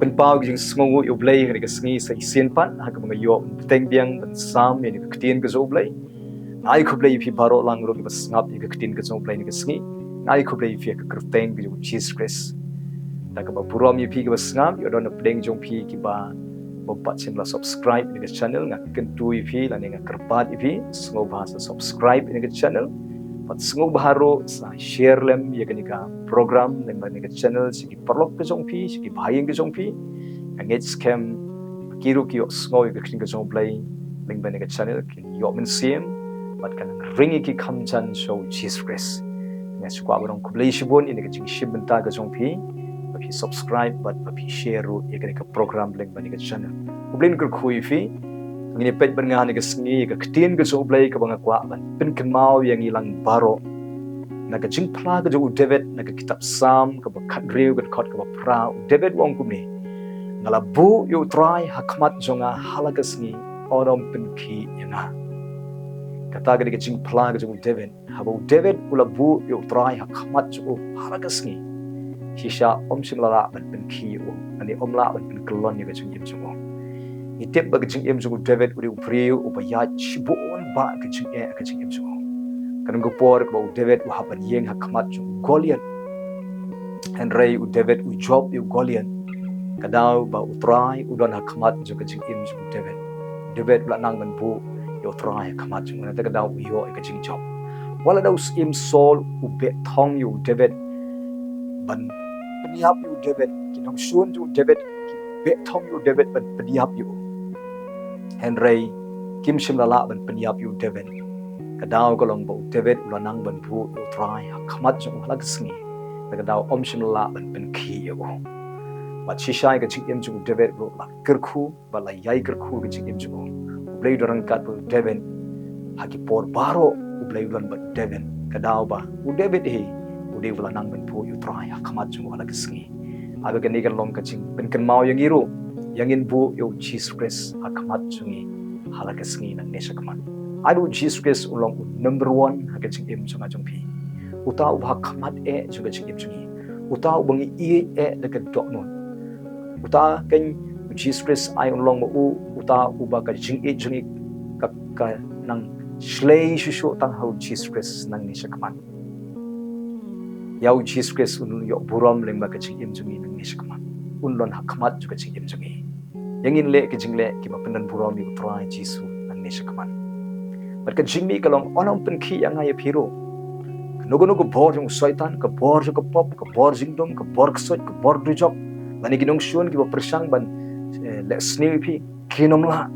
pen pau jing sngo yu blai ga sngi sa isen pan ha ga yo teng biang ban sam ni ga tin ga zo blai ai khu blai phi baro lang ro ga ngap ga tin ga zo blai ni ga sngi ai khu blai phi ga krteng ga Jesus Christ ta ga purom yu phi ga ngap yo don pdeng jong phi ki ba bopat sim la subscribe ni ga channel nga ken tu yu phi la ni ga karpat yu phi sngo ba sa subscribe ni ga channel pat sngo baharo sa share lem ye ga ni ga program lem ba ni ga channel si perlok ke jong phi si bhayeng ke jong phi angit scam kiru ki sngo ye ga kin ga jong play lem ba ni ga channel ki yo men sim pat kan ring ki kham chan show Jesus Christ nga sukwa barong kublai shibon ni ga jing shibun ta ga jong phi papi subscribe but papi share ro ye ga program lem ba ni ga channel kublin kur khui phi ngini pet ban nga ni ga sngi ga ktin ga jong play ka banga kwa ban pin kan mau yang ilang baro naga jing pla ga jo David naga kitab Sam ka ba khat riu ga khot ka ba pra David wong ku ni ngala bu U TRAI khmat jonga halaga sngi orom pin khi yana kata ga jing pla ga jo David habo David ula bu U TRAI khmat jo halaga sngi hisha om singla ban pin khi o ani om la ban pin klon ni ga jing yim jongo itep ba ga jing yim jongo David uri priu ubaya chibon ba ga jing ga jing yim jongo kan go por ko David u haban yeng ha khmat chu Goliath Henry u David u Job u Goliath kadau ba U TRAI u don ha khmat chu ka jing im chu David la nang man bu U TRAI ha khmat chu na ta kadau u yo ka jing Job wala dau im Saul u be thong u David ban peniap u David kinong shun ju David be thong u David ban peniap u Henry kim shim la ban peniap u David kadau ko long bo David ulanang ban bu U TRAI khmat jong halag sngi kadau om shim la ban pen khi yo ma chi shai ga ching em jong David ro la kerkhu ba la yai kerkhu ga ching em jong blai dorang kat bu David haki por baro blai ulan ba David kadau ba u David he u de ulanang ban bu U TRAI khmat jong halag sngi aga ga ni ga long ka ching pen kan mau yang iru yang in bu yo Jesus Christ khmat jungi halag sngi nang ne sakman Adu Jesus Christ ulong number 1 haga jing im chunga jong phi uta ubha khmat e chunga jing im chungi uta ubangi e daga dok non uta kan Jesus Christ ai ulong u uta uba ka jing e jungi ka nang slay shu tang hau Jesus Christ nang ni sakman yau Jesus Christ un yo buram leng ba ka jing im chungi nang ni sakman unlon ha khmat chunga jing im chungi yangin le ki jing le ki ba pendan buram U TRAI Jesus nang ni sakman Barka jingmi kalong onong pen khi yang ay phiro nugo bor jong soitan ka bor jo ka pop ka bor jingdom ka bor ksot ka bor dujok lani ginong shun ki ba persang ban le sni phi khinom la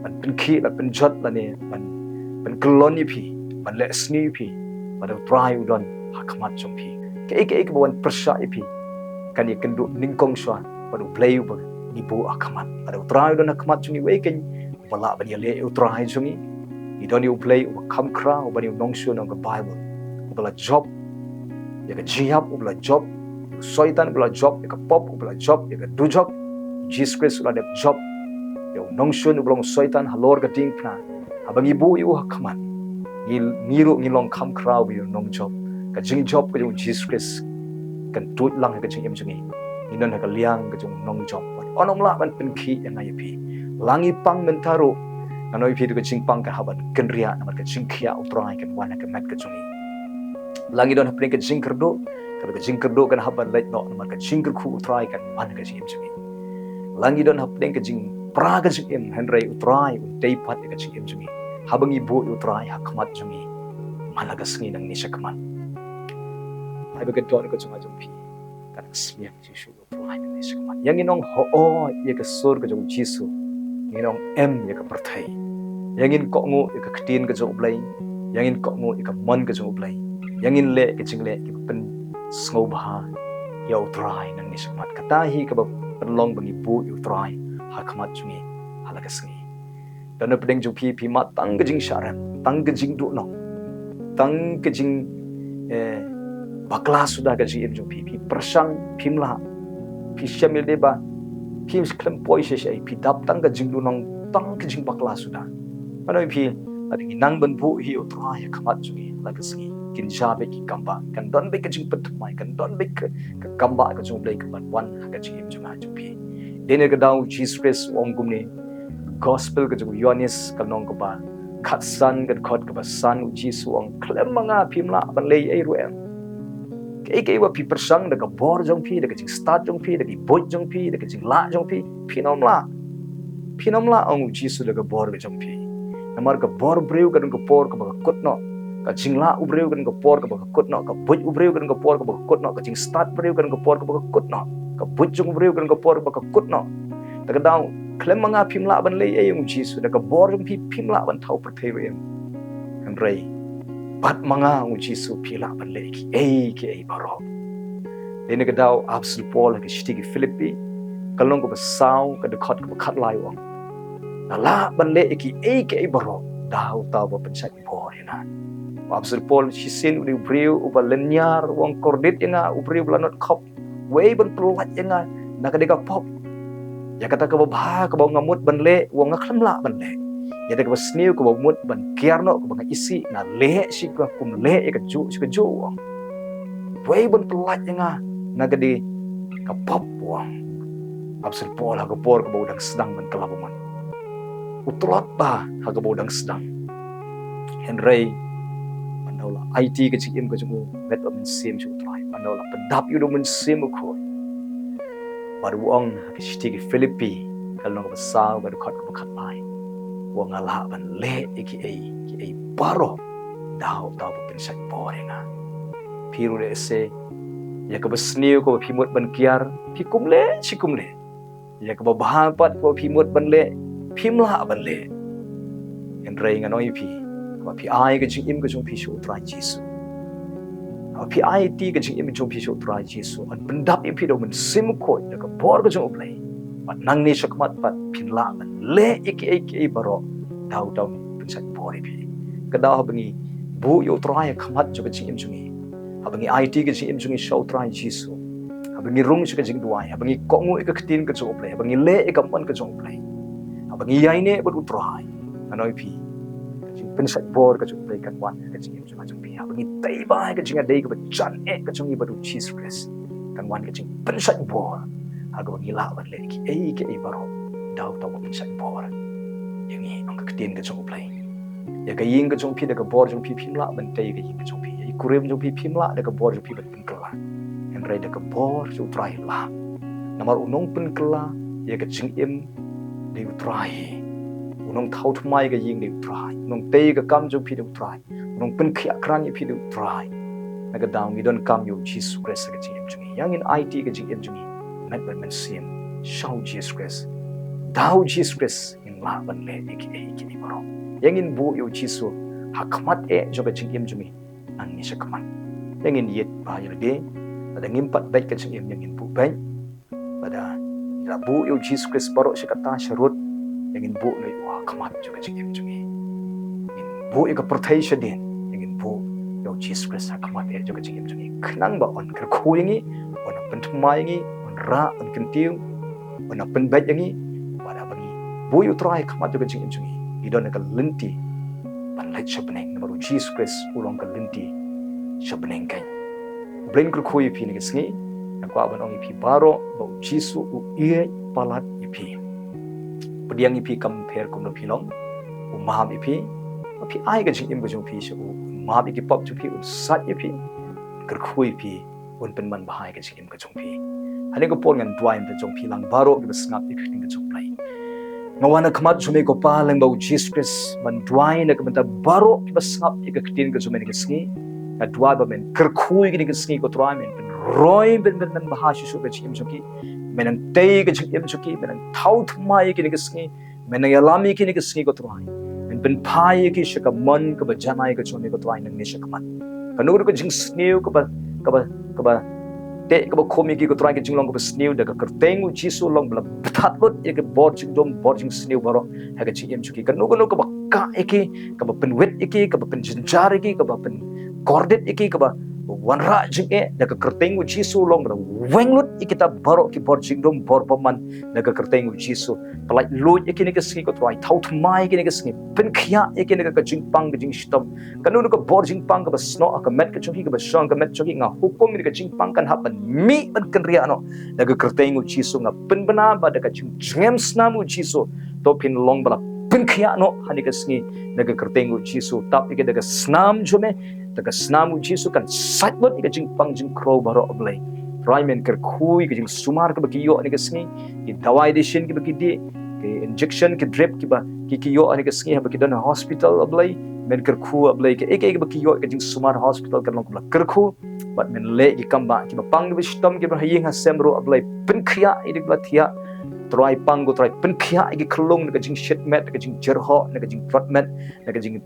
ban pen khi la pen jot lani ban koloni phi ban le sni phi ban TRAI udon hakmat jong phi ke ban persha phi kan ye kendu ningkong swa ban play ba ni bu akhamat ada TRAI udon hakmat jungi we ken bala ban ye le TRAI jungi you don't you play or come crown but you don't show on the Bible ubla job ya ka jihab ubla job soitan ubla job ya ka pop ubla job ya ka do job Jesus Christ ubla de job you don't show ubla soitan halor ka ting na abang ibu yu hakman ngiru ngilong come crown you non job ka jing job ka yung Jesus Christ kan tut lang ka jing em jungi inon ka liang ka yung non job onong la ban pen khi yang ai pi langi pang mentaro Anoi phi ka chingpang ka haban kan ria na ka chingkhia U TRAI kan wana ka mat ka chungi langi don hapring ka jingkerdo kan haban lait no na ka jingker khu U TRAI kan wana ka jingim chungi langi don hapring ka jing pra ka jingim Henry U TRAI u dei pat ka jingim chungi habangi bu U TRAI hakmat chungi malaga sngi nang ni sakman ai ba ka don ka chunga jong phi kan smiak chi shu U TRAI nang ni sakman yang inong ho o ye ka sur ka jong jisu nginong em ye ka perthai yangin ko ngu ye ka ktin ka jo blai yangin ko ngu ye ka mon ka jo blai yangin le ka jingle ki pen sngo bha ye U TRAI nang ni sakmat kata hi ka ba penlong bangi bu U TRAI hakmat chungi halaga sngi dan pedeng ju phi ma tang ka jing sharan tang ka jing du no tang ka jing bakla sudah ka jing ju phi persang phimla phi shamil de ba phim klem poi she phi dap tang ka jing du nong tang ka jing bakla sudah anoi phi ading nang ban bu hi U TRAI hakmat chungi halaga sngi kin jabe ki kamba kan don be ka jing pat mai kan don be ka kamba ka jung blai ka ban wan ka jing im junga ju phi Dene ka daw Jesus Christ ong gumni gospel ka jugu Yohanes ka nong ka ba khat san ka khot ka ba san Jesus ong klem mga phimla ban lei ai ruem ke wa pi persang da ka bor jong phi da ka jing start jong phi da ki boy jong phi da ka jing la jong phi phinom la ong Jesus da ka bor ka jong phi namar ka bor breu ka ka por ka ba kut no ka jing la ubreu ka por ka ba kut no ka boy ubreu ka por ka ba kut no ka jing start breu ka por ka ba kut no ka boy jong breu ka por ka ba kut no da ka daw klem mga phimla ban lei ai ong Jesus da ka bor jong phi phimla ban thau per thei rem kan rei bat mga ong Jesus phila ban lei ki ai baro dene ka daw apostol Paul ka shti ki Philippi kalong ko ba saw ka de khot ka khat lai wang la ban lei ki ai baro daw taw ba pensai bor ina apostol Paul si sin u breu u ba lenyar wang kordit ina u breu lanot khop wei ban pelat ina nakadeka pop ya kata ka ba ngamut ban le wong ngaklamla ban le ya de ka sniu ka mut ban kierno ka isi na le si ka kum le ka ju wong wei ban pelat nga nagadi ka pop wong apsel Paul ha ka por ka udang sedang ban kalabuman utlot ba ha ka udang sedang Henry mandola IT ka chikim ka jungu met om sim chu trai mandola pendap yu do men sim ko baru wong ki Philippi kalau ka saw ka khot ka khat lai wong ala ban le ki ai baro daw pensai borenga phiru le se ya ka basniu ko phimut ban kiar phi kumle ya ka bahapat ko phimut ban le phimla ban le en rei nga noi phi ai ka jing im ka jung phi shu trai Jesus phi ai ti ka jing im jung phi shu trai Jesus an pendap im phi do men sim ko ya ka bor ka jung play pat nang ni sakmat pat phinla ban le ki baro daw pensai bor phi ka daw bangi bu yo trai khmat jo ka jing im jungi abangi IT ka jing im jungi show trai Jesus abangi rung ka jing duai abangi kongu ka ktin ka jung play abangi le ka man ka jung play abangi yai ne bu trai anoi phi pensai bor ka jung play kan wan ka jing im junga jung phi abangi tai ba ka jing dei ka chan ka jung i bu Jesus Christ kan wan ka jing pensai bor aga bangi la ban le ki ai baro daw pensai bor yang ni ang ka ktin ka jung play ya ka ying ka jung phi da ka bor jung phi phimla ban tai ka ying ka jung phi ya kurem jung phi phimla da ka bor jung phi ban kala en rai da ka bor jung trai la namar unong pen kala ya ka jing im de trai unong thau thmai ka ying de trai unong tai ka kam jung phi de trai unong pen khia kran phi de trai na ka daw mi don kam yo Jesus Christ ka jing im jung yang in IT ka jing im jung met ban sim show Jesus Christ daw Jesus Christ in la ban le ki baro yang in bu yo Jesus hakmat jo ka jing im jung ang ni sakman yang in yet ba yo de ada ngimpat baik ka jing im yang in bu baik pada la bu yo Jesus Christ baro sikata syarut yang in bu nei wa khamat jo ka jing im jung in bu yo ka perthai shadin yang in bu yo Jesus Christ hakmat jo ka jing im jung khnang ba on ka khoyingi on penthmai ngi on ra on kentiu on penbaik yangi pada bagi bu yo try khamat jo ka jing im jung idon ka lenti ban lai chapneng namaru Jesus Christ ulong ka lenti chapneng kai brain kru khoi phi ni sngi akwa ban ong phi baro ba Jesus u ie palat phi pediang phi compare kum no phi long u maham phi ai ka jing im ka jung phi shu ma bi ki pop chu phi u sat phi kru khoi phi un pen man bahai ka jing im ka jung phi ani ko pon ngan dwaim ta jung phi lang baro ki basngap ki khing ka jung plai ngawana khmat jume ko pa lang ba Jesus Christ man dwai na ka menta baro ki basngap ki ka ktin ka jume ni sngi na dwa ba men kerkhui ki ni sngi ko trai men pen roi ben bahai shu ka jing im jung ki men tei ka jing im jung ki men thau thmai ki ni sngi men yalami ki ni sngi ko trai men pen phai ki shaka man ka ba janai ka jume ko trai nang ni shakman kanur ko jing sneu ka ba te ka ba khomi ki ko trai ki jinglong ko ba sneu da ka kerteng u jisu long bla phat lot e ka bor jing sneu baro ha ka chim chuki ka no ka ba ka eki ka ba pen wet eki ka ba pen jinjar eki ka ba pen kordet eki ka ba wanra jing daga kerteng u jisu long da wenglut ikita barok ki bor jing dom bor paman daga kerteng u jisu palai lut ikini ka ski ko trai thau thmai ikini ka ski pen khia ikini ka jing pang jing stom kanu ka bor jing pang ka basno ka met ka chungi ka basong ka met chungi nga hukum ka jing pang kan hapan mi ban kan ria no daga kerteng u jisu nga pen bana ba daga jing jem snam u jisu to pin long bala pen khia no hani ka ski daga kerteng u jisu tap ikini daga snam jome daga snam u jisu kan satlot ka jing pang jing kro baro oblay Raimen ker kui ka jing sumar ka baki yo ani ka sngi ki dawai de shin ki baki di ki injection ki drip ki ba ki yo ani ka sngi ha baki don hospital oblay men ker khu oblay ke ek baki yo ka jing sumar hospital kan long ka ker khu but men le ki kamba ki ba pang bi stom ki ba ying ha semro oblay pen khia idik ba thia try pang go try pen khia ki khlong ka jing shit met ka jing jerho ka jing treatment ka jing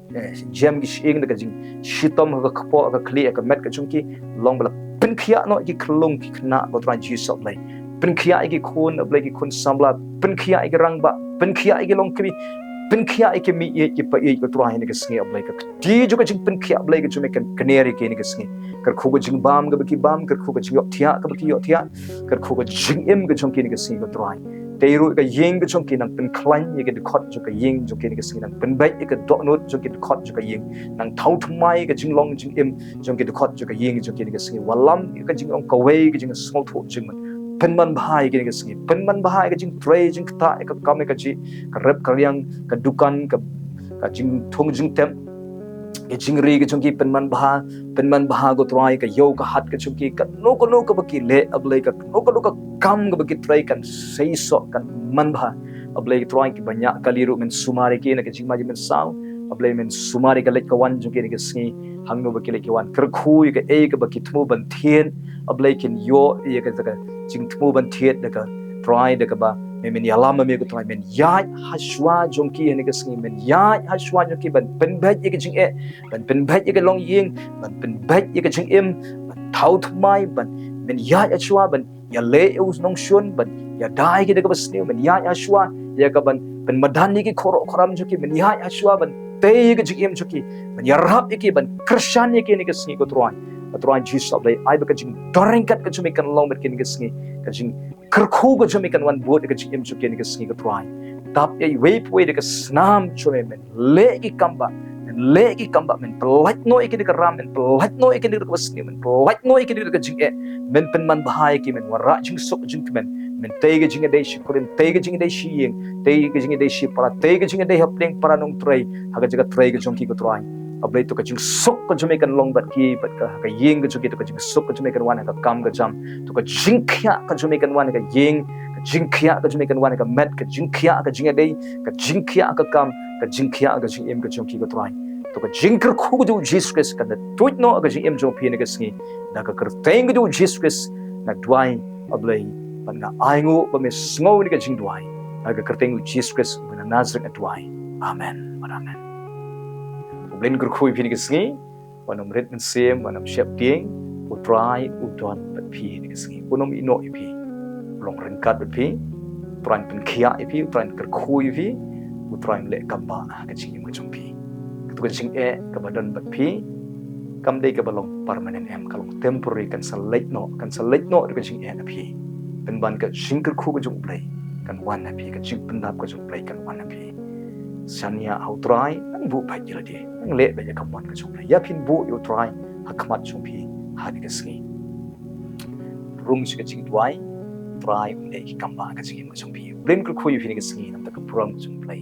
jam ki shing ka jing shitom ka khpo ka khli ka met ka chungki long bala pen khia no ki khlong ki khna go try jesus oblay pen khia ki khun oblay ki khun samla pen khia ki rangba pen khia ki long ki pen khia ki mi ye ki pa ye ko try ni ka sngi oblay ka ti jo ka jing pen khia oblay ka chume kan kaneri ki ni ka sngi kar khu ka jing bam ka baki bam kar khu ka jing yo thia ka baki yo thia kar khu ka jing em ka chungki ni ka sngi ko try Teiru ka yeng ka chongki nang pen klan ye ka khot jo ka yeng jo ke ni ka sing nang pen bai ka do not jo ke khot jo ka yeng nang thau thmai ka jing long jing im jo ke khot jo ka yeng jo ke ni ka sing walam ka jing ong ka wei ka jing small tho jing man pen man bhai ke ni ka sing pen man bhai ka jing tray jing ta ka kam ka ji ka rep ka yang ka dukan ka jing thong jing tem ke jing ri ka chongki pen man bha go try ka yo ka hat ka chongki ka no ka baki le ablay ka no ka kam ka baki try kan sei so kan man bha ablay ka try ki banya kaliru men sumari ki na ka jing ma ji men saw ablay men sumari ka lek ka wan jong ki ni ka sngi hangno baki lek ka wan kar khu ka ka baki thmu ban thien ablay kin yo ye ka jing thmu ban thiet da ka try da ka ba men yalam me ko try men ya haswa jongki ni ka sngi men ya haswa jongki ban pen bhai ye ka jing ban pen bhai ye ka long ying ban pen bhai ye ka jing im ban thau thmai ban men ya haswa ban ya le us nong shun ban ya dai ki da ka basni men ya haswa ya ka ban pen madan ni ki khoram jongki men ya haswa ban te ye ka jing im jongki men ya rap ye ki ban krishan ye ki ni ka sngi ko try jesus oblay ai ba ka jing doring kat ka chumi kan long bet ki ni ka sngi ka jing kerkhu ka chumi kan wan bot ka jing im chumi ni ka sngi ka try tap ye wait ka snam chumi men le ki kamba men pelat no iki ka ram men pelat no iki ka wasni men pelat no iki ka jing men pen man bahai ki men wara jing sok jing men te ga jing dei shi kurin te ga jing dei shi yeng te ga jing dei shi para te ga jing dei hapling para nong tray haga jaga tray ga jong ki ka try ablay to ka jing sok ka chumi kan long bat ka yeng ka chumi to ka jing sok ka chumi kan wan ka kam ka jam to ka jing khya ka chumi kan wan ka yeng ka jing khya ka chumi kan wan ka met ka jing khya ka jing dei ka jing khya ka kam ka jing khya ka jing em ka jong ki ka try to ka jing kar khu du jesus christ ka da tuit no ka jing em jong pi ni ka sngi da ka kar teng du jesus christ na dwai ablay pan nga aingu ba me sngo ni ka jing dwai da ka kar teng jesus christ na nazareth dwai amen amen Blin kur khui phini kisngi wanom ret men sem wanom shep ting u try u don but phi ni kisngi unom ino ipi long rengkat but phi tran pen khia ipi tran kur khui phi u try le kamba ka jing mo jong phi ka jing ka badon but phi kam dei ka balong permanent em kalong temporary kan select no ka jing na phi pen ban ka jing kur khu ka jong play kan wan na phi ka jing pen dap ka jong play kan wan na phi sania au try ang bu pai jila de ang le ba ya kamwan ka chong ya phin bu you try hakmat chong phi ha ni ka sngi room chi ka ching try ne ki kamba ka ching ma chong phi blin ku khu yu phi ni ka sngi nam ta ka pram chong play